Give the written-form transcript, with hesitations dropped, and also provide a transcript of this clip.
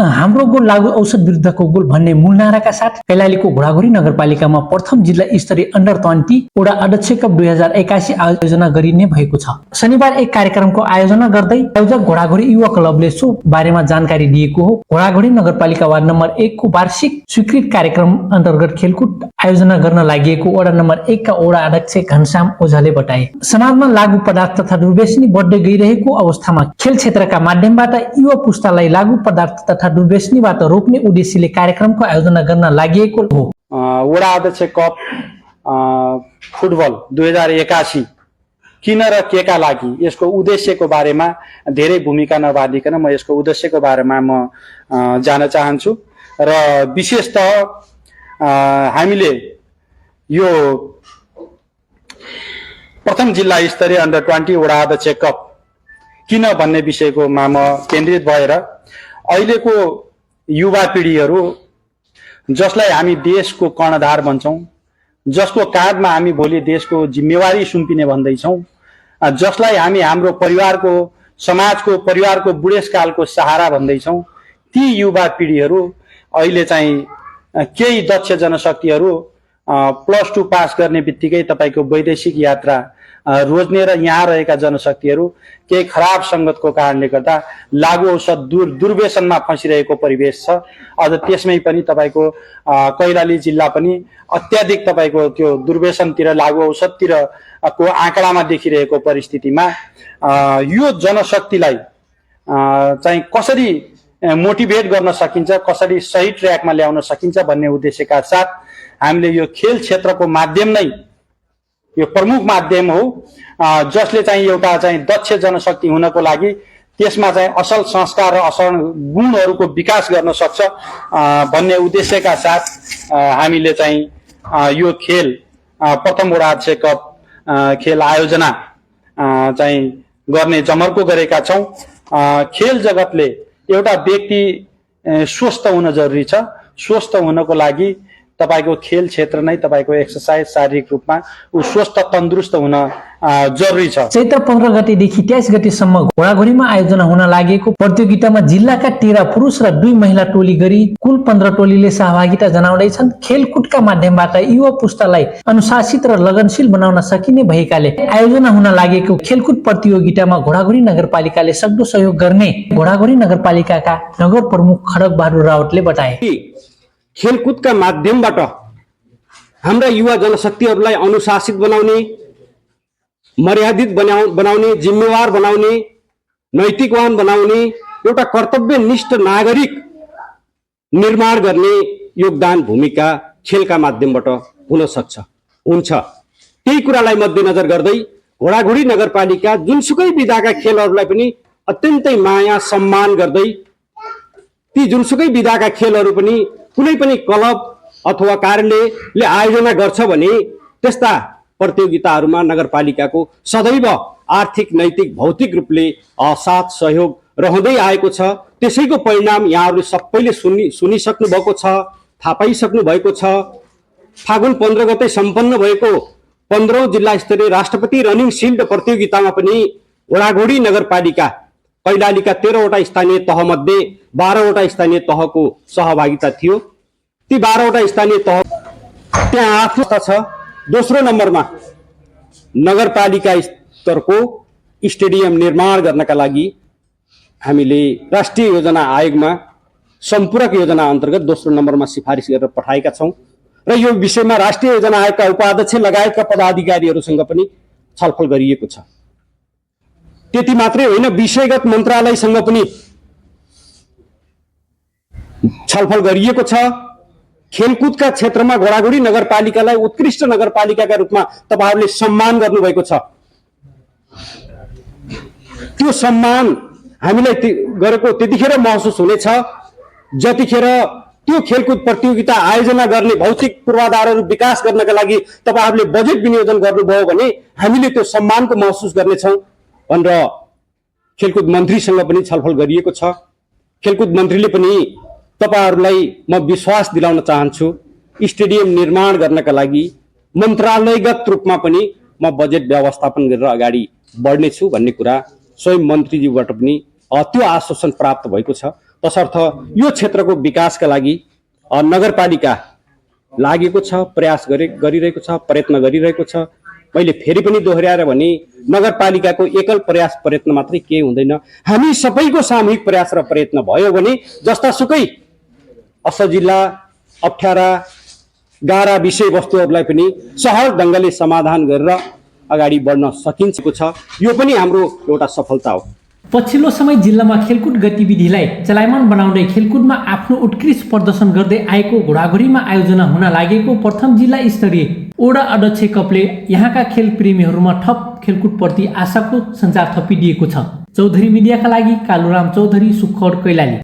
हाम्रो गोल लागू औषध विरुद्धको गोल भन्ने मूल नाराका साथ कैलालीको घोडाघोरी नगरपालिकामा प्रथम जिल्ला स्तरीय अन्डर 20 वडा अध्यक्ष कप 2081 आयोजना गरिने भएको छ। शनिबार एक कार्यक्रमको आयोजना गर्दै आयोजक घोडाघोरी युवा क्लबले सो बारेमा जानकारी दिएको हो। घोडाघोरी नगरपालिका वार्ड नम्बर 1 को वार्षिक स्वीकृत कार्यक्रम अन्तर्गत खेलकुद आयोजना गर्न लागि वडा नम्बर 1 का वडा अध्यक्ष घनश्याम ओझाले बताए। समाजमा लागू पदार्थ तथा दुर्व्यसनी बढ्दै गइरहेको अवस्थामा खेल क्षेत्रका माध्यमबाट युवा पुस्तालाई लागू पदार्थ तथा दुर्व्यसनीबाट रोक्ने उद्देश्यले कार्यक्रमको आयोजना गर्न लागि हो। वडा अध्यक्ष कप फुटबल 2081 किन र के का लागि यसको उद्देश्यको बारेमा धेरै भूमिका नबाँधिकन म यसको उद्देश्यको बारेमा म जान चाहन्छु र विशेषतः हामीले यो प्रथम जिल्ला स्तरीय अन्डर 20 वडा अध्यक्ष कप किन भन्ने विषयकोमा म केन्द्रित भएर अहिलेको युवा पिढीहरू जसलाई हामी देशको कर्णधार भन्छौं, जसको काँधमा हामी भोलि देशको जिम्मेवारी सुम्पिने भन्दैछौं, जसलाई हामी हाम्रो परिवारको समाजको परिवारको बुढेसकालको सहारा भन्दैछौं, ती युवा पिढीहरू अहिले चाहिँ केही दक्ष जनशक्तिहरू +2 पास गर्ने बित्तिकै तपाईको वैदेशिक यात्रा रोज्ने र यहाँ रहेका जनशक्तिहरू केही खराब संगतको कारणले गर्दा लागू औषध दुर्व्यसनमा फँसिरहेको परिवेश छ। अझ त्यसमै पनि तपाईको कैलाली जिल्ला पनि अत्याधिक तपाईको त्यो दुर्व्यसनतिर लागू औषधतिर को आँकडामा देखिरहेको परिस्थितिमा यो जनशक्तिलाई चाहिँ कसरी मोटिभेट गर्न सकिन्छ, कसरी सही ट्र्याकमा ल्याउन सकिन्छ भन्ने उद्देश्यका साथ हामीले यो खेल क्षेत्रको माध्यम नै यो प्रमुख माध्यम हो, जसले चाहिँ एउटा चाहिँ दक्ष जनशक्ति हुनको लागि त्यसमा चाहिँ असल संस्कार र असल गुणहरूको विकास गर्न सक्छ भन्ने उद्देश्यका साथ हामीले चाहिँ यो खेल प्रथम वडा अध्यक्ष कप खेल आयोजना चाहिँ गर्ने जमर्को गरेका छौं। खेल जगतले एउटा व्यक्ति स्वस्थ हुन जरुरी छ। स्वस्थ हुनको लागि तपाईको खेल क्षेत्र नै तपाईको एक्सरसाइज शारीरिक रूपमा उ स्वस्थ तन्दुरुस्त हुन जरुरी छ। चैत्र 15 गतेदेखि 23 गतेसम्म घोडाघोरीमा आयोजना हुन लागेको प्रतियोगितामा जिल्लाका 13 पुरुष र 2 महिला टोली गरी कुल 15 टोलीले सहभागिता जनाउँदैछन्। खेलकुदका माध्यमबाट युवा पुस्तालाई अनुशासित र लगनशील बनाउन सकिने भएकाले आयोजना हुन लागेको खेलकुद प्रतियोगितामा घोडाघोरी नगरपालिकाले सक्दो सहयोग गर्ने घोडाघोरी नगरपालिकाका नगर प्रमुख खड्ग बहादुर रावतले बताए। खेलकुदका माध्यमबाट हाम्रा युवा जनशक्तिहरूलाई अनुशासित बनाउने, मर्यादित बनाउने, जिम्मेवार बनाउने, नैतिकवान बनाउने, एउटा कर्तव्यनिष्ठ नागरिक निर्माण गर्ने योगदान भूमिका खेलका माध्यमबाट हुन सक्छ, हुन्छ। त्यही कुरालाई मध्यनजर गर्दै घोडाघोरी नगरपालिका जुनसुकै विधाका खेलहरूलाई पनि अत्यन्तै माया सम्मान गर्दै ती जुनसुकै विधाका खेलहरू पनि कुनै पनि क्लब अथवा कार्यालयले आयोजना गर्छ भने त्यस्ता प्रतियोगिताहरूमा नगरपालिकाको सदैव आर्थिक, नैतिक, भौतिक रूपले साथ सहयोग रहँदै आएको छ। त्यसैको परिणाम यहाँहरूले सबैले सुनिसक्नु भएको छ, थाहा पाइसक्नु भएको छ। फागुन 15 गते सम्पन्न भएको 15औं जिल्ला स्तरीय राष्ट्रपति रनिङ सिल्ड प्रतियोगितामा पनि घोडाघोरी नगरपालिका कैलालीका 13वटा स्थानीय तह मध्ये 12वटा स्थानीय तहको सहभागिता थियो। ती 12वटा स्थानीय तह त्यहाँ आफ्नो छ। दोस्रो नम्बरमा नगरपालिका स्तरको स्टेडियम निर्माण गर्नका लागि हामीले राष्ट्रिय योजना आयोगमा सम्पूरक योजना अन्तर्गत दोस्रो नम्बरमा सिफारिस गरेर पठाएका छौं र यो विषयमा राष्ट्रिय योजना आयोगका उपाध्यक्ष लगायतका पदाधिकारीहरूसँग पनि छलफल गरिएको छ। त्यति मात्रै होइन, विषयगत मन्त्रालयसँग पनि छलफल गरिएको छ। खेलकुदका क्षेत्रमा घोडाघोरी नगरपालिकालाई उत्कृष्ट नगरपालिकाका रूपमा तपाईहरुले सम्मान गर्नुभएको छ। त्यो सम्मान हामीलाई गरेको त्यतिखेर महसुस हुनेछ जतिखेर त्यो खेलकुद प्रतियोगिता आयोजना गर्ने भौतिक पूर्वाधारहरू विकास गर्नका लागि तपाईहरुले बजेट विनियोजन गर्नुभयो भने हामीले त्यो सम्मानको महसुस गर्नेछौं भनेर खेलकुद मन्त्रीसँग पनि छलफल गरिएको छ। खेलकुद मन्त्रीले पनि तपाईहरुलाई म विश्वास दिलाउन चाहन्छु, स्टेडियम निर्माण गर्नका लागि मन्त्रालयगत रूपमा पनि म बजेट व्यवस्थापन गरेर अगाडि बढ्नेछु भन्ने कुरा स्वयं मन्त्रीज्यूबाट पनि त्यो आश्वासन प्राप्त भएको छ। तसर्थ यो क्षेत्रको विकासका लागि नगरपालिका लागेको छ, प्रयास गरिरहेको छ, प्रयत्न गरिरहेको छ। मैले फेरि पनि दोहोऱ्याएर भने नगरपालिकाको एकल प्रयास प्रयत्न मात्रै केही हुँदैन। हामी सबैको सामूहिक प्रयास र प्रयत्न भयो भने जस्तासुकै असजिला, अप्ठ्यारा, गाह्रा विषयवस्तुहरूलाई पनि सहज ढङ्गले समाधान गरेर अगाडि बढ्न सकिन्छ छ। यो पनि हाम्रो एउटा सफलता हो। पछिल्लो समय जिल्लामा खेलकुद गतिविधिलाई चलायमान बनाउँदै खेलकुदमा आफ्नो उत्कृष्ट प्रदर्शन गर्दै आएको घोडाघोडीमा आयोजना हुन लागेको प्रथम जिल्ला स्तरीय ओडा अध्यक्ष कपले यहाँका खेल प्रेमीहरूमा थप खेलकुदप्रति आशाको सञ्चार थपिदिएको छ। चौधरी मिडियाका लागि कालुराम चौधरी, सुखर कैलाली।